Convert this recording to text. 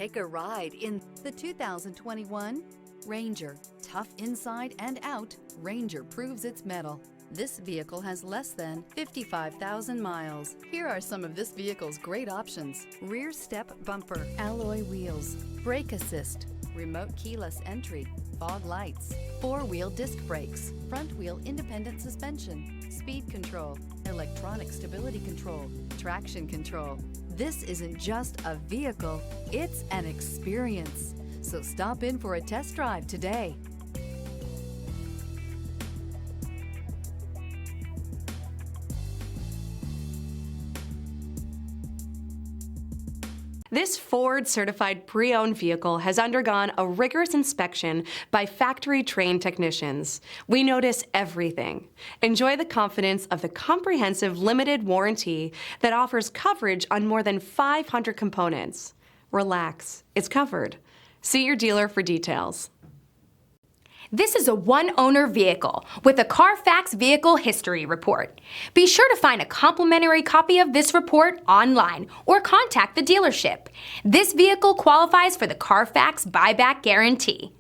Take a ride in the 2021 Ranger. Tough inside and out, Ranger proves its mettle. This vehicle has less than 55,000 miles. Here are some of this vehicle's great options: rear step bumper, alloy wheels, brake assist, remote keyless entry, fog lights, four-wheel disc brakes, front-wheel independent suspension, speed control, electronic stability control, traction control. This isn't just a vehicle, it's an experience. So stop in for a test drive today. This Ford certified pre-owned vehicle has undergone a rigorous inspection by factory-trained technicians. We notice everything. Enjoy the confidence of the comprehensive limited warranty that offers coverage on more than 500 components. Relax, it's covered. See your dealer for details. This is a one-owner vehicle with a Carfax Vehicle History Report. Be sure to find a complimentary copy of this report online or contact the dealership. This vehicle qualifies for the Carfax Buyback Guarantee.